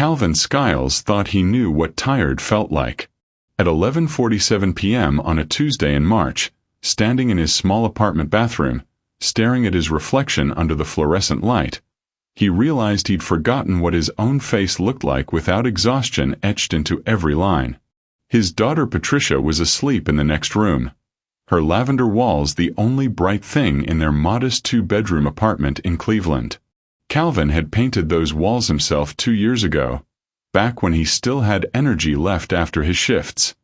Calvin Skiles thought he knew what tired felt like. At 11:47 p.m. on a Tuesday in March, standing in his small apartment bathroom, staring at his reflection under the fluorescent light, he realized he'd forgotten what his own face looked like without exhaustion etched into every line. His daughter Patricia was asleep in the next room, her lavender walls the only bright thing in their modest two-bedroom apartment in Cleveland. Calvin had painted those walls himself 2 years ago, back when he still had energy left after his shifts,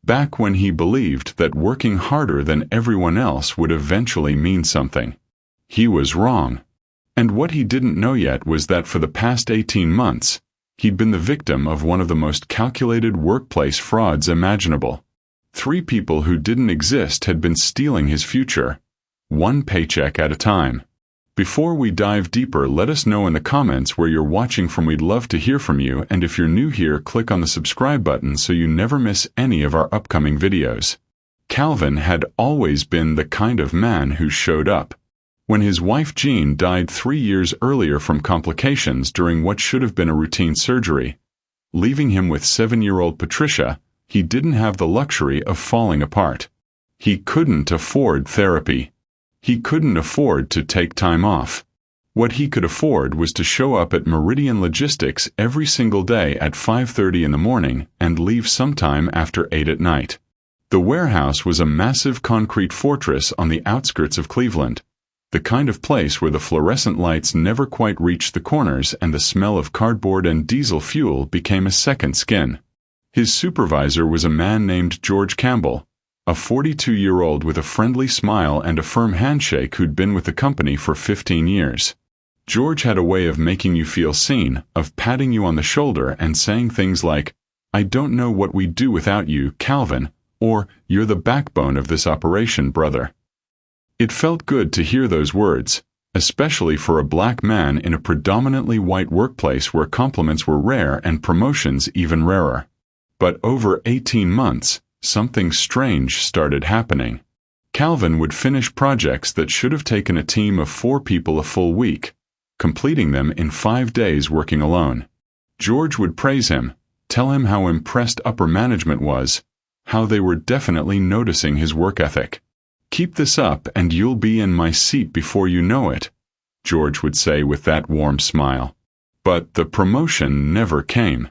back when he believed that working harder than everyone else would eventually mean something. He was wrong. And what he didn't know yet was that for the past 18 months, he'd been the victim of one of the most calculated workplace frauds imaginable. 3 people who didn't exist had been stealing his future, one paycheck at a time. Before we dive deeper, let us know in the comments where you're watching from. We'd love to hear from you, and if you're new here, click on the subscribe button so you never miss any of our upcoming videos. Calvin had always been the kind of man who showed up. When his wife Jean died 3 years earlier from complications during what should have been a routine surgery, leaving him with 7-year-old Patricia, he didn't have the luxury of falling apart. He couldn't afford therapy. He couldn't afford to take time off. What he could afford was to show up at Meridian Logistics every single day at 5:30 in the morning and leave sometime after 8 at night. The warehouse was a massive concrete fortress on the outskirts of Cleveland, the kind of place where the fluorescent lights never quite reached the corners and the smell of cardboard and diesel fuel became a second skin. His supervisor was a man named George Campbell, a 42-year-old with a friendly smile and a firm handshake who'd been with the company for 15 years. George had a way of making you feel seen, of patting you on the shoulder and saying things like, "I don't know what we'd do without you, Calvin," or "You're the backbone of this operation, brother." It felt good to hear those words, especially for a black man in a predominantly white workplace where compliments were rare and promotions even rarer. But over 18 months, something strange started happening. Calvin would finish projects that should have taken a team of 4 people a full week, completing them in 5 days working alone. George would praise him, tell him how impressed upper management was, how they were definitely noticing his work ethic. "Keep this up and you'll be in my seat before you know it," George would say with that warm smile. But the promotion never came.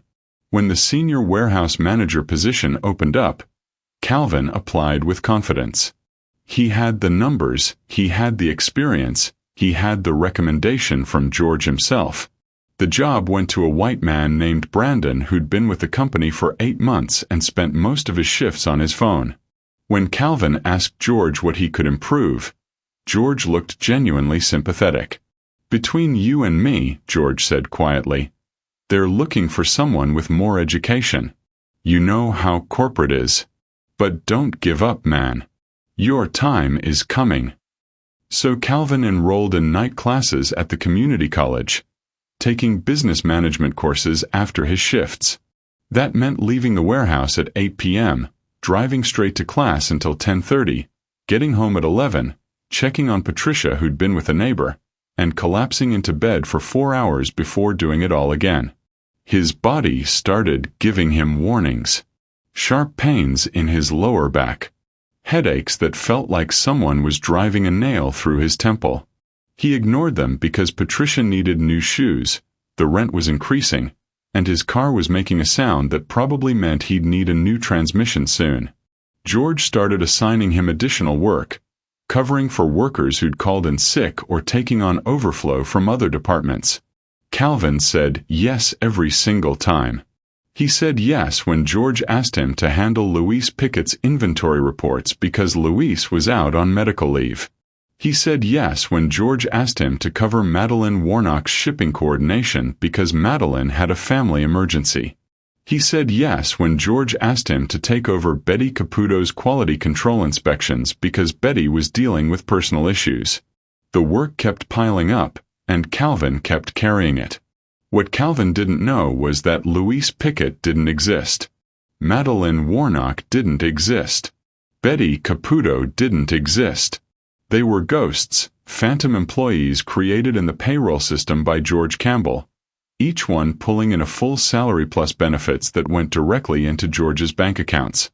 When the senior warehouse manager position opened up, Calvin applied with confidence. He had the numbers, he had the experience, he had the recommendation from George himself. The job went to a white man named Brandon who'd been with the company for 8 months and spent most of his shifts on his phone. When Calvin asked George what he could improve, George looked genuinely sympathetic. "Between you and me," George said quietly, "they're looking for someone with more education. You know how corporate is. But don't give up, man. Your time is coming." So Calvin enrolled in night classes at the community college, taking business management courses after his shifts. That meant leaving the warehouse at 8 p.m., driving straight to class until 10:30, getting home at 11, checking on Patricia who'd been with a neighbor, and collapsing into bed for 4 hours before doing it all again. His body started giving him warnings. Sharp pains in his lower back. Headaches that felt like someone was driving a nail through his temple. He ignored them because Patricia needed new shoes, the rent was increasing, and his car was making a sound that probably meant he'd need a new transmission soon. George started assigning him additional work, covering for workers who'd called in sick or taking on overflow from other departments. Calvin said yes every single time. He said yes when George asked him to handle Louise Pickett's inventory reports because Louise was out on medical leave. He said yes when George asked him to cover Madeline Warnock's shipping coordination because Madeline had a family emergency. He said yes when George asked him to take over Betty Caputo's quality control inspections because Betty was dealing with personal issues. The work kept piling up, and Calvin kept carrying it. What Calvin didn't know was that Louise Pickett didn't exist. Madeline Warnock didn't exist. Betty Caputo didn't exist. They were ghosts, phantom employees created in the payroll system by George Campbell, each one pulling in a full salary plus benefits that went directly into George's bank accounts.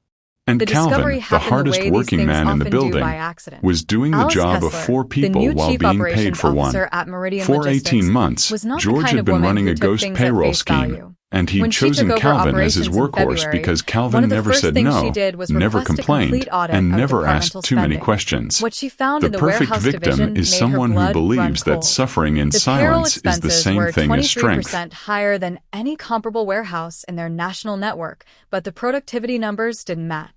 And The Calvin, discovery the happened hardest the way these working things man in the often do building, by accident. was doing the Alice job of Kessler, 4 the people new while chief being paid operations for one. officer at Meridian For Logistics, 18 months, was not the George kind had of been woman running who a took ghost things at payroll face scheme, value. and he'd When she chosen took over Calvin as his operations in workhorse February, because one Calvin of the never first said things she no, did was never request a complained, complete audit and of never departmental asked too many spending. questions. What she found The in the perfect warehouse victim division is made someone her who blood believes run that cold. suffering in The payroll silence is the expenses same were thing as strength. 23% higher than any comparable warehouse in their national network, but the productivity numbers didn't match.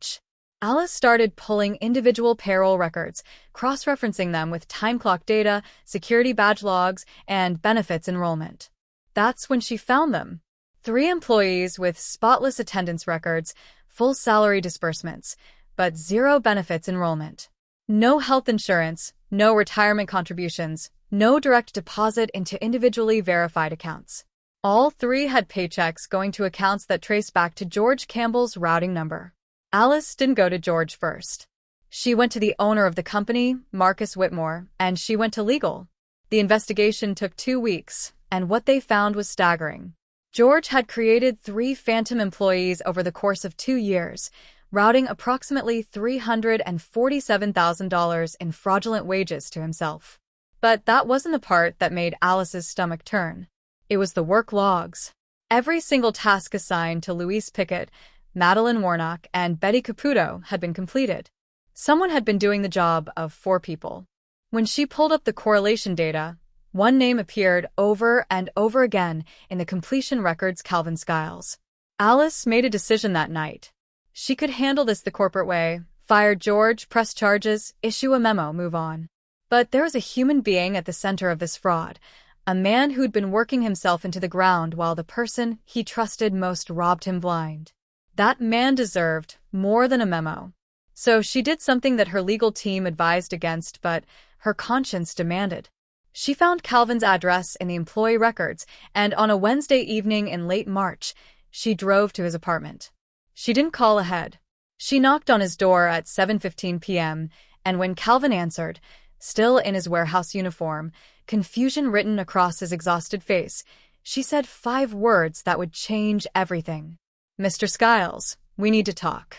Alice started pulling individual payroll records, cross-referencing them with time clock data, security badge logs, and benefits enrollment. That's when she found them. 3 employees with spotless attendance records, full salary disbursements, but 0 benefits enrollment. No health insurance, no retirement contributions, no direct deposit into individually verified accounts. All 3 had paychecks going to accounts that traced back to George Campbell's routing number. Alice didn't go to George first. She went to the owner of the company, Marcus Whitmore, and she went to legal. The investigation took 2 weeks, and what they found was staggering. George had created 3 phantom employees over the course of 2 years, routing approximately $347,000 in fraudulent wages to himself. But that wasn't the part that made Alice's stomach turn. It was the work logs. Every single task assigned to Louise Pickett, Madeline Warnock, and Betty Caputo had been completed. Someone had been doing the job of 4 people. When she pulled up the correlation data, one name appeared over and over again in the completion records: Calvin Skiles. Alice made a decision that night. She could handle this the corporate way: fire George, press charges, issue a memo, move on. But there was a human being at the center of this fraud, a man who'd been working himself into the ground while the person he trusted most robbed him blind. That man deserved more than a memo. So she did something that her legal team advised against, but her conscience demanded. She found Calvin's address in the employee records, and on a Wednesday evening in late March, she drove to his apartment. She didn't call ahead. She knocked on his door at 7:15 p.m., and when Calvin answered, still in his warehouse uniform, confusion written across his exhausted face, she said 5 words that would change everything. "Mr. Skiles, we need to talk."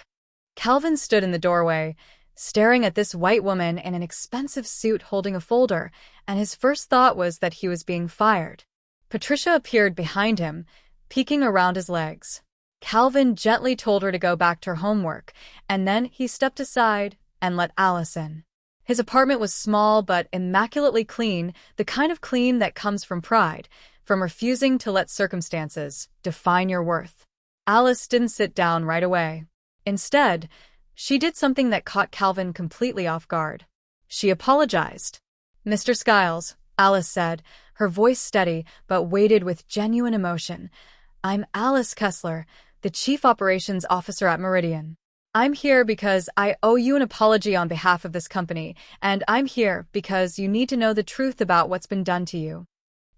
Calvin stood in the doorway, staring at this white woman in an expensive suit holding a folder, and his first thought was that he was being fired. Patricia appeared behind him, peeking around his legs. Calvin gently told her to go back to her homework, and then he stepped aside and let Alice in. His apartment was small but immaculately clean, the kind of clean that comes from pride, from refusing to let circumstances define your worth. Alice didn't sit down right away. Instead, she did something that caught Calvin completely off guard. She apologized. "Mr. Skiles," Alice said, her voice steady but weighted with genuine emotion. "I'm Alice Kessler, the Chief Operations Officer at Meridian. I'm here because I owe you an apology on behalf of this company, and I'm here because you need to know the truth about what's been done to you."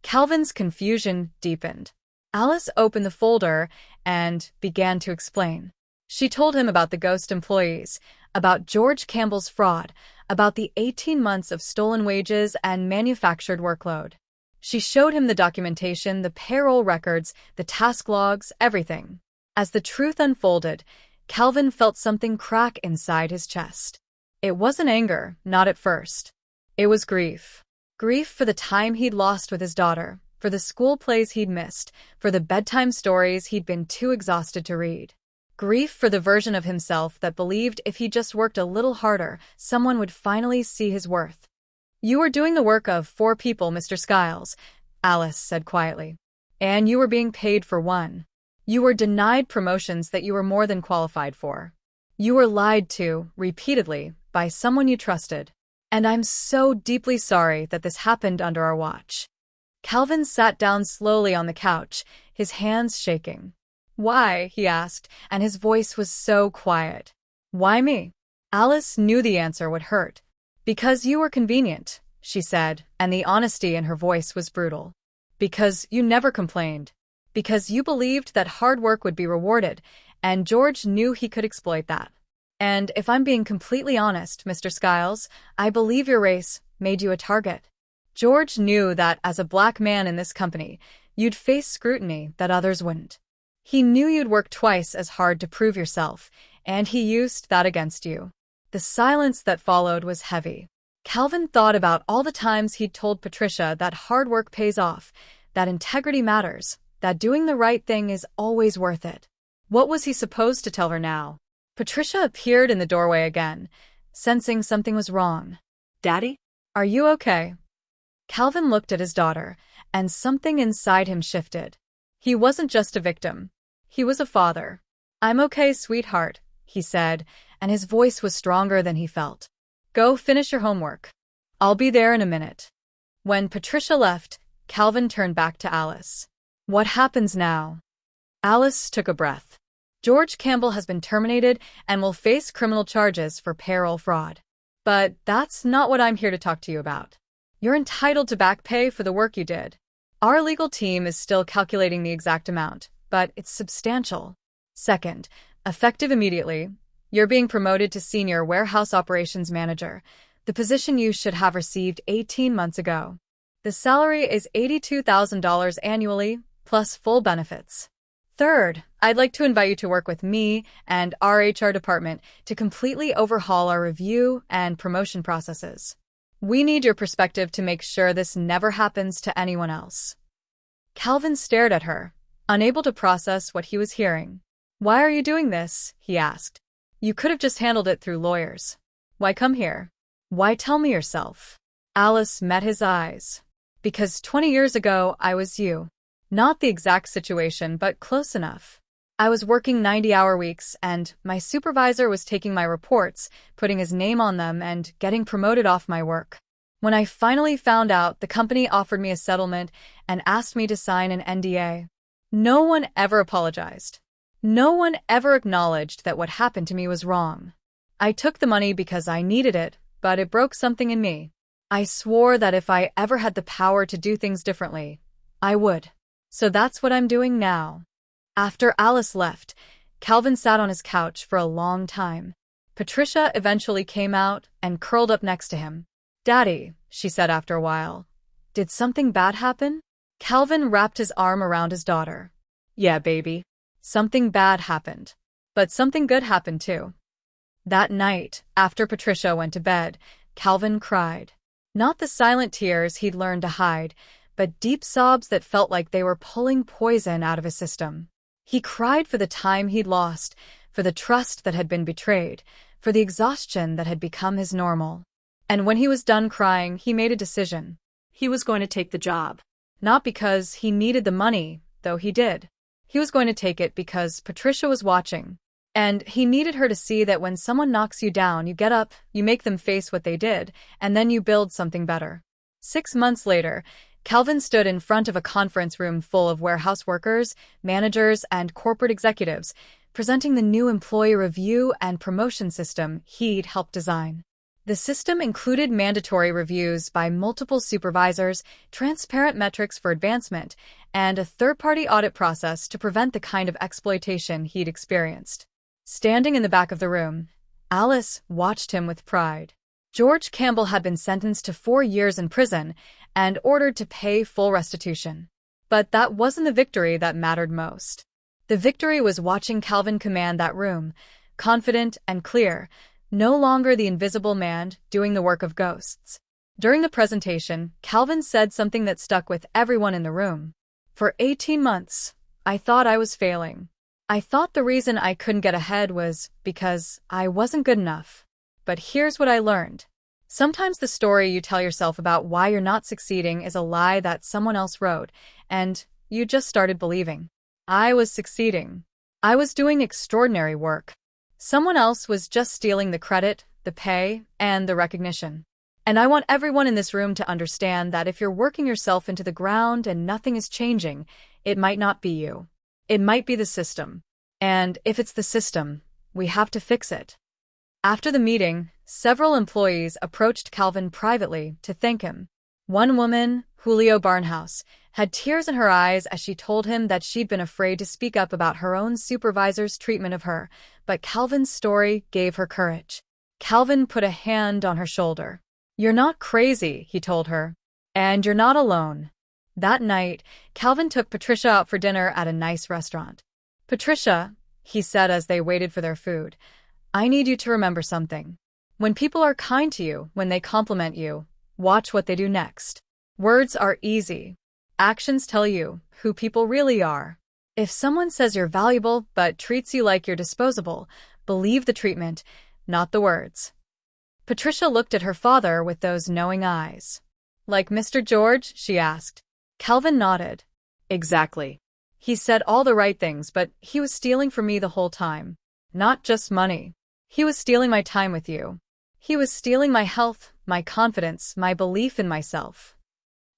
Calvin's confusion deepened. Alice opened the folder and began to explain. She told him about the ghost employees, about George Campbell's fraud, about the 18 months of stolen wages and manufactured workload. She showed him the documentation, the payroll records, the task logs, everything. As the truth unfolded, Calvin felt something crack inside his chest. It wasn't anger, not at first. It was grief. Grief for the time he'd lost with his daughter, for the school plays he'd missed, for the bedtime stories he'd been too exhausted to read. Grief for the version of himself that believed if he just worked a little harder, someone would finally see his worth. "You were doing the work of 4 people, Mr. Skiles," Alice said quietly. "And you were being paid for 1. You were denied promotions that you were more than qualified for. You were lied to, repeatedly, by someone you trusted. And I'm so deeply sorry that this happened under our watch." Calvin sat down slowly on the couch, his hands shaking. "Why?" he asked, and his voice was so quiet. "Why me?" Alice knew the answer would hurt. "Because you were convenient," she said, and the honesty in her voice was brutal. "Because you never complained. Because you believed that hard work would be rewarded, and George knew he could exploit that. And if I'm being completely honest, Mr. Skiles, I believe your race made you a target. George knew that as a black man in this company, You'd face scrutiny that others wouldn't. He knew you'd work twice as hard to prove yourself, and he used that against you. The silence that followed was heavy. Calvin thought about all the times he'd told Patricia that hard work pays off, that integrity matters, that doing the right thing is always worth it. What was he supposed to tell her now? Patricia appeared in the doorway again, sensing something was wrong. Daddy? Are you okay? Calvin looked at his daughter, and something inside him shifted. He wasn't just a victim. He was a father. I'm okay, sweetheart, he said, and his voice was stronger than he felt. Go finish your homework. I'll be there in a minute. When Patricia left, Calvin turned back to Alice. What happens now? Alice took a breath. George Campbell has been terminated and will face criminal charges for payroll fraud. But that's not what I'm here to talk to you about. You're entitled to back pay for the work you did. Our legal team is still calculating the exact amount, but it's substantial. Second, effective immediately, you're being promoted to Senior Warehouse Operations Manager, the position you should have received 18 months ago. The salary is $82,000 annually, plus full benefits. Third, I'd like to invite you to work with me and our HR department to completely overhaul our review and promotion processes. We need your perspective to make sure this never happens to anyone else. Calvin stared at her, unable to process what he was hearing. Why are you doing this? He asked. You could have just handled it through lawyers. Why come here? Why tell me yourself? Alice met his eyes. Because 20 years ago, I was you. Not the exact situation, but close enough. I was working 90-hour weeks, and my supervisor was taking my reports, putting his name on them, and getting promoted off my work. When I finally found out, the company offered me a settlement and asked me to sign an NDA. No one ever apologized. No one ever acknowledged that what happened to me was wrong. I took the money because I needed it, but it broke something in me. I swore that if I ever had the power to do things differently, I would. So that's what I'm doing now. After Alice left, Calvin sat on his couch for a long time. Patricia eventually came out and curled up next to him. Daddy, she said after a while. Did something bad happen? Calvin wrapped his arm around his daughter. Yeah, baby. Something bad happened. But something good happened too. That night, after Patricia went to bed, Calvin cried. Not the silent tears he'd learned to hide, but deep sobs that felt like they were pulling poison out of his system. He cried for the time he'd lost, for the trust that had been betrayed, for the exhaustion that had become his normal. And when he was done crying, he made a decision. He was going to take the job. Not because he needed the money, though he did. He was going to take it because Patricia was watching. And he needed her to see that when someone knocks you down, you get up, you make them face what they did, and then you build something better. 6 months later, Calvin stood in front of a conference room full of warehouse workers, managers, and corporate executives, presenting the new employee review and promotion system he'd helped design. The system included mandatory reviews by multiple supervisors, transparent metrics for advancement, and a third-party audit process to prevent the kind of exploitation he'd experienced. Standing in the back of the room, Alice watched him with pride. George Campbell had been sentenced to 4 years in prison and ordered to pay full restitution. But that wasn't the victory that mattered most. The victory was watching Calvin command that room, confident and clear, no longer the invisible man doing the work of ghosts. During the presentation, Calvin said something that stuck with everyone in the room. For 18 months, I thought I was failing. I thought the reason I couldn't get ahead was because I wasn't good enough. But here's what I learned. Sometimes the story you tell yourself about why you're not succeeding is a lie that someone else wrote, and you just started believing. I was succeeding. I was doing extraordinary work. Someone else was just stealing the credit, the pay, and the recognition. And I want everyone in this room to understand that if you're working yourself into the ground and nothing is changing, it might not be you. It might be the system. And if it's the system, we have to fix it. After the meeting, several employees approached Calvin privately to thank him. One woman, Julio Barnhouse, had tears in her eyes as she told him that she'd been afraid to speak up about her own supervisor's treatment of her, but Calvin's story gave her courage. Calvin put a hand on her shoulder. You're not crazy, he told her. And you're not alone. That night, Calvin took Patricia out for dinner at a nice restaurant. "Patricia," he said as they waited for their food, "I need you to remember something. When people are kind to you, when they compliment you, watch what they do next. Words are easy. Actions tell you who people really are. If someone says you're valuable but treats you like you're disposable, believe the treatment, not the words." Patricia looked at her father with those knowing eyes. "Like Mr. George?" she asked. Calvin nodded. Exactly. "He said all the right things, but he was stealing from me the whole time. Not just money. He was stealing my time with you. He was stealing my health, my confidence, my belief in myself."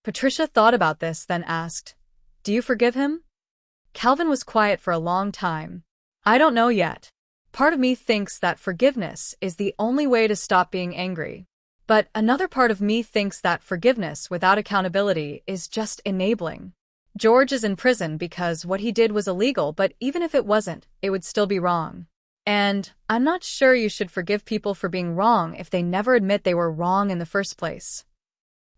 Patricia thought about this, then asked, "Do you forgive him?" Calvin was quiet for a long time. "I don't know yet. Part of me thinks that forgiveness is the only way to stop being angry. But another part of me thinks that forgiveness without accountability is just enabling. George is in prison because what he did was illegal, but even if it wasn't, it would still be wrong. And I'm not sure you should forgive people for being wrong if they never admit they were wrong in the first place."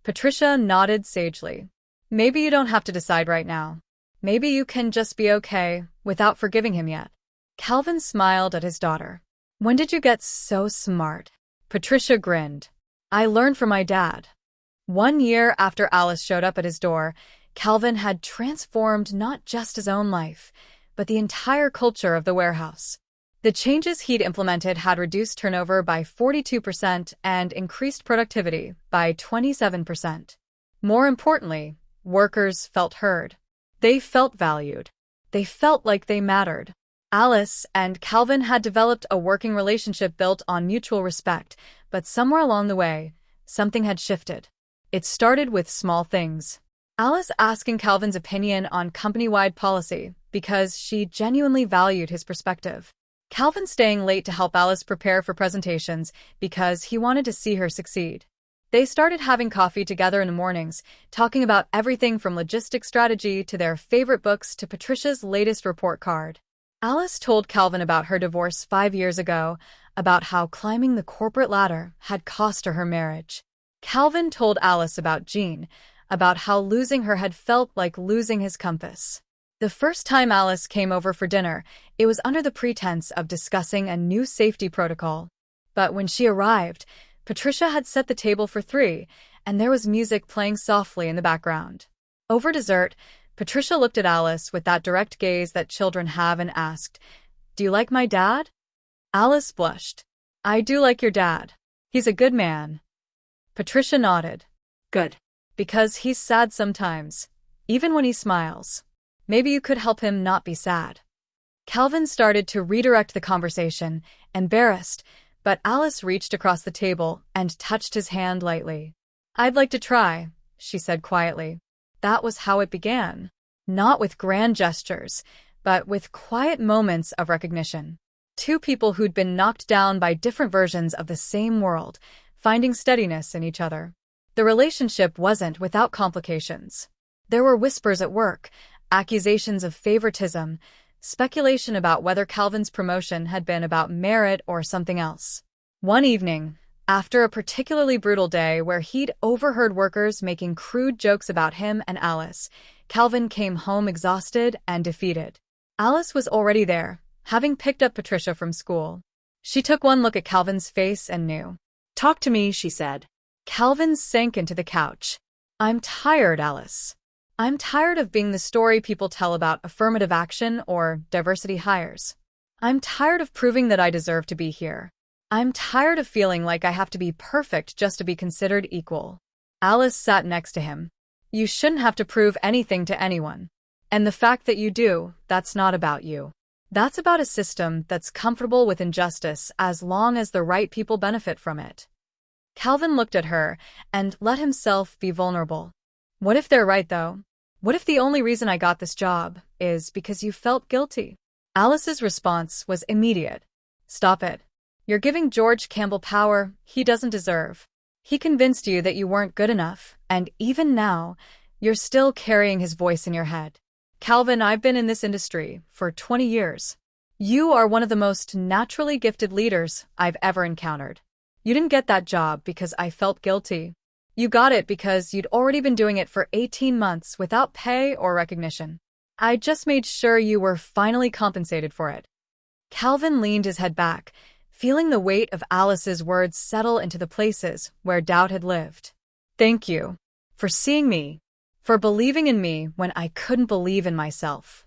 Patricia nodded sagely. "Maybe you don't have to decide right now. Maybe you can just be okay without forgiving him yet." Calvin smiled at his daughter. "When did you get so smart?" Patricia grinned. "I learned from my dad." 1 year after Alice showed up at his door, Calvin had transformed not just his own life, but the entire culture of the warehouse. The changes he'd implemented had reduced turnover by 42% and increased productivity by 27%. More importantly, workers felt heard. They felt valued. They felt like they mattered. Alice and Calvin had developed a working relationship built on mutual respect, but somewhere along the way, something had shifted. It started with small things. Alice asking Calvin's opinion on company-wide policy because she genuinely valued his perspective. Calvin staying late to help Alice prepare for presentations because he wanted to see her succeed. They started having coffee together in the mornings, talking about everything from logistics strategy to their favorite books to Patricia's latest report card. Alice told Calvin about her divorce 5 years ago, about how climbing the corporate ladder had cost her her marriage. Calvin told Alice about Jean, about how losing her had felt like losing his compass. The first time Alice came over for dinner, it was under the pretense of discussing a new safety protocol. But when she arrived, Patricia had set the table for 3, and there was music playing softly in the background. Over dessert, Patricia looked at Alice with that direct gaze that children have and asked, "Do you like my dad?" Alice blushed. "I do like your dad. He's a good man." Patricia nodded. Good. "Because he's sad sometimes, even when he smiles. Maybe you could help him not be sad." Calvin started to redirect the conversation, embarrassed, but Alice reached across the table and touched his hand lightly. "I'd like to try," she said quietly. That was how it began. Not with grand gestures, but with quiet moments of recognition. Two people who'd been knocked down by different versions of the same world, finding steadiness in each other. The relationship wasn't without complications. There were whispers at work, accusations of favoritism, speculation about whether Calvin's promotion had been about merit or something else. One evening, after a particularly brutal day where he'd overheard workers making crude jokes about him and Alice, Calvin came home exhausted and defeated. Alice was already there, having picked up Patricia from school. She took one look at Calvin's face and knew. "Talk to me," she said. Calvin sank into the couch. "I'm tired, Alice. I'm tired of being the story people tell about affirmative action or diversity hires. I'm tired of proving that I deserve to be here. I'm tired of feeling like I have to be perfect just to be considered equal." Alice sat next to him. "You shouldn't have to prove anything to anyone. And the fact that you do, that's not about you. That's about a system that's comfortable with injustice as long as the right people benefit from it." Calvin looked at her and let himself be vulnerable. "What if they're right, though? What if the only reason I got this job is because you felt guilty?" Alice's response was immediate. "Stop it. You're giving George Campbell power he doesn't deserve. He convinced you that you weren't good enough, and even now, you're still carrying his voice in your head. Calvin, I've been in this industry for 20 years. You are one of the most naturally gifted leaders I've ever encountered. You didn't get that job because I felt guilty. You got it because you'd already been doing it for 18 months without pay or recognition. I just made sure you were finally compensated for it. Calvin leaned his head back, feeling the weight of Alice's words settle into the places where doubt had lived. Thank you for seeing me, for believing in me when I couldn't believe in myself.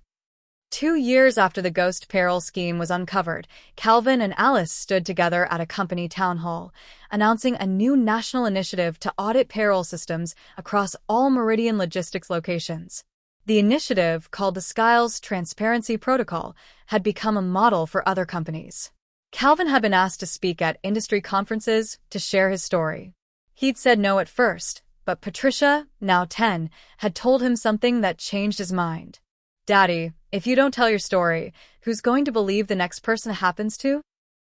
2 years after the ghost payroll scheme was uncovered, Calvin and Alice stood together at a company town hall, announcing a new national initiative to audit payroll systems across all Meridian Logistics locations. The initiative, called the Skiles Transparency Protocol, had become a model for other companies. Calvin had been asked to speak at industry conferences to share his story. He'd said no at first, but Patricia, now 10, had told him something that changed his mind. Daddy, if you don't tell your story, who's going to believe the next person it happens to?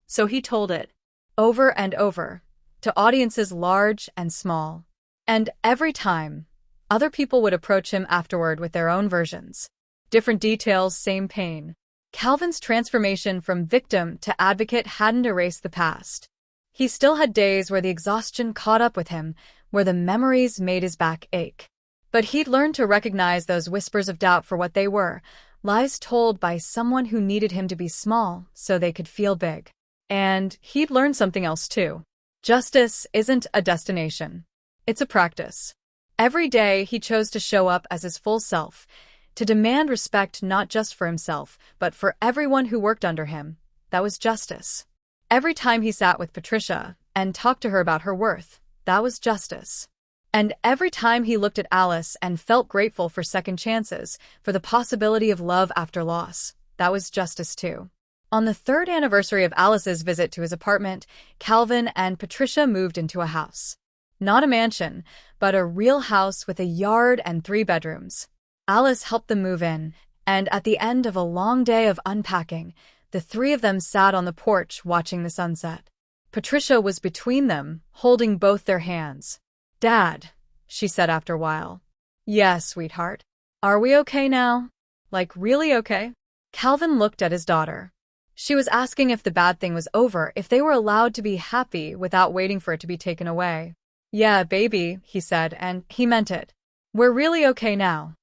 So he told it. Over and over, to audiences large and small. And every time, other people would approach him afterward with their own versions. Different details, same pain. Calvin's transformation from victim to advocate hadn't erased the past. He still had days where the exhaustion caught up with him, where the memories made his back ache. But he'd learned to recognize those whispers of doubt for what they were, lies told by someone who needed him to be small so they could feel big. And he'd learned something else too. Justice isn't a destination. It's a practice. Every day he chose to show up as his full self, to demand respect not just for himself, but for everyone who worked under him. That was justice. Every time he sat with Patricia and talked to her about her worth, that was justice. And every time he looked at Alice and felt grateful for second chances, for the possibility of love after loss, that was justice too. On the 3rd anniversary of Alice's visit to his apartment, Calvin and Patricia moved into a house. Not a mansion, but a real house with a yard and 3 bedrooms. Alice helped them move in, and at the end of a long day of unpacking, the 3 of them sat on the porch watching the sunset. Patricia was between them, holding both their hands. Dad, she said after a while. Yes, sweetheart. Are we okay now? Like really okay? Calvin looked at his daughter. She was asking if the bad thing was over, if they were allowed to be happy without waiting for it to be taken away. Yeah, baby, he said, and he meant it. We're really okay now.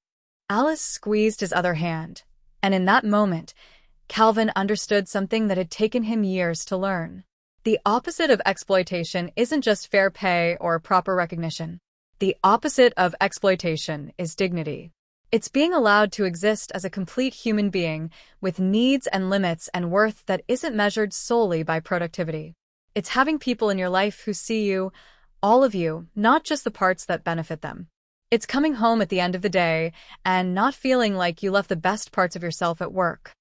Alice squeezed his other hand, and in that moment, Calvin understood something that had taken him years to learn. The opposite of exploitation isn't just fair pay or proper recognition. The opposite of exploitation is dignity. It's being allowed to exist as a complete human being with needs and limits and worth that isn't measured solely by productivity. It's having people in your life who see you, all of you, not just the parts that benefit them. It's coming home at the end of the day and not feeling like you left the best parts of yourself at work.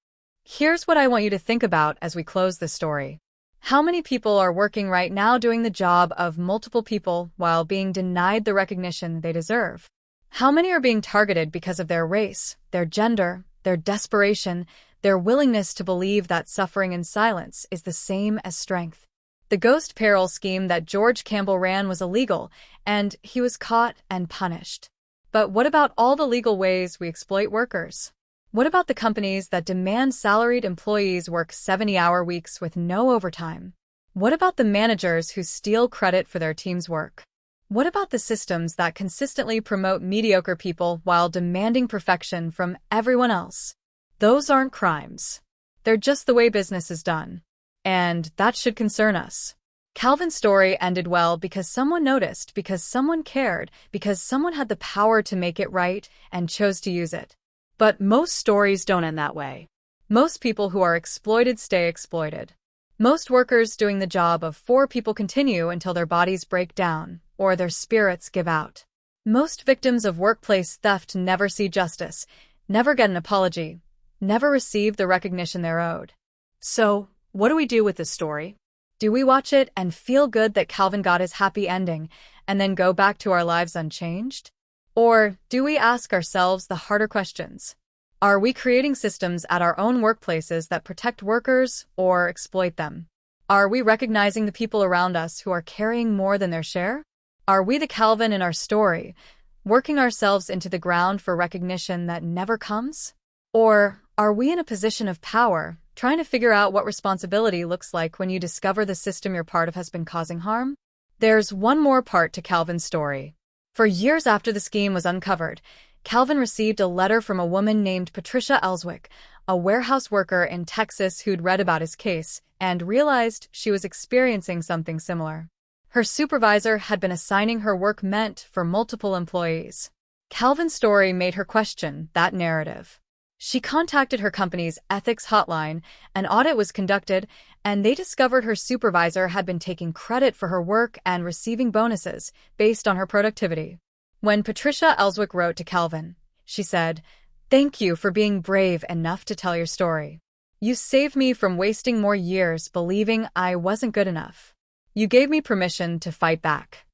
Here's what I want you to think about as we close this story. How many people are working right now doing the job of multiple people while being denied the recognition they deserve? How many are being targeted because of their race, their gender, their desperation, their willingness to believe that suffering in silence is the same as strength? The ghost payroll scheme that George Campbell ran was illegal, and he was caught and punished. But what about all the legal ways we exploit workers? What about the companies that demand salaried employees work 70-hour weeks with no overtime? What about the managers who steal credit for their team's work? What about the systems that consistently promote mediocre people while demanding perfection from everyone else? Those aren't crimes. They're just the way business is done. And that should concern us. Calvin's story ended well because someone noticed, because someone cared, because someone had the power to make it right and chose to use it. But most stories don't end that way. Most people who are exploited stay exploited. Most workers doing the job of 4 people continue until their bodies break down or their spirits give out. Most victims of workplace theft never see justice, never get an apology, never receive the recognition they're owed. So, what do we do with this story? Do we watch it and feel good that Calvin got his happy ending and then go back to our lives unchanged? Or do we ask ourselves the harder questions? Are we creating systems at our own workplaces that protect workers or exploit them? Are we recognizing the people around us who are carrying more than their share? Are we the Calvin in our story, working ourselves into the ground for recognition that never comes? Or are we in a position of power, trying to figure out what responsibility looks like when you discover the system you're part of has been causing harm? There's one more part to Calvin's story. For years after the scheme was uncovered, Calvin received a letter from a woman named Patricia Ellswick, a warehouse worker in Texas who'd read about his case and realized she was experiencing something similar. Her supervisor had been assigning her work meant for multiple employees. Calvin's story made her question that narrative. She contacted her company's ethics hotline, an audit was conducted, and they discovered her supervisor had been taking credit for her work and receiving bonuses based on her productivity. When Patricia Ellswick wrote to Calvin, she said, "Thank you for being brave enough to tell your story. You saved me from wasting more years believing I wasn't good enough. You gave me permission to fight back."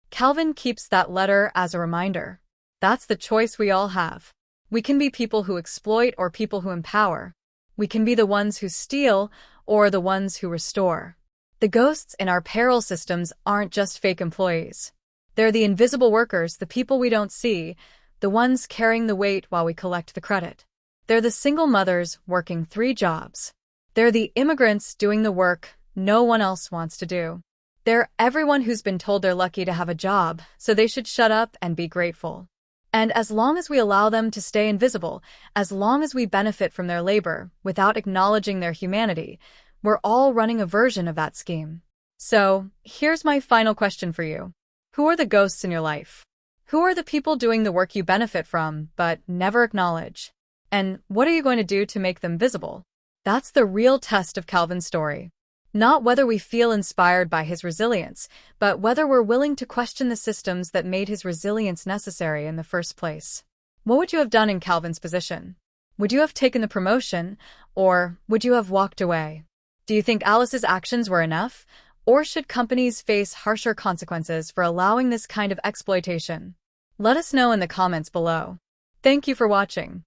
Calvin keeps that letter as a reminder. That's the choice we all have. We can be people who exploit or people who empower. We can be the ones who steal or the ones who restore. The ghosts in our payroll systems aren't just fake employees. They're the invisible workers, the people we don't see, the ones carrying the weight while we collect the credit. They're the single mothers working 3 jobs. They're the immigrants doing the work no one else wants to do. They're everyone who's been told they're lucky to have a job, so they should shut up and be grateful. And as long as we allow them to stay invisible, as long as we benefit from their labor without acknowledging their humanity, we're all running a version of that scheme. So, here's my final question for you. Who are the ghosts in your life? Who are the people doing the work you benefit from but never acknowledge? And what are you going to do to make them visible? That's the real test of Calvin's story. Not whether we feel inspired by his resilience, but whether we're willing to question the systems that made his resilience necessary in the first place. What would you have done in Calvin's position? Would you have taken the promotion, or would you have walked away? Do you think Alice's actions were enough, or should companies face harsher consequences for allowing this kind of exploitation? Let us know in the comments below. Thank you for watching.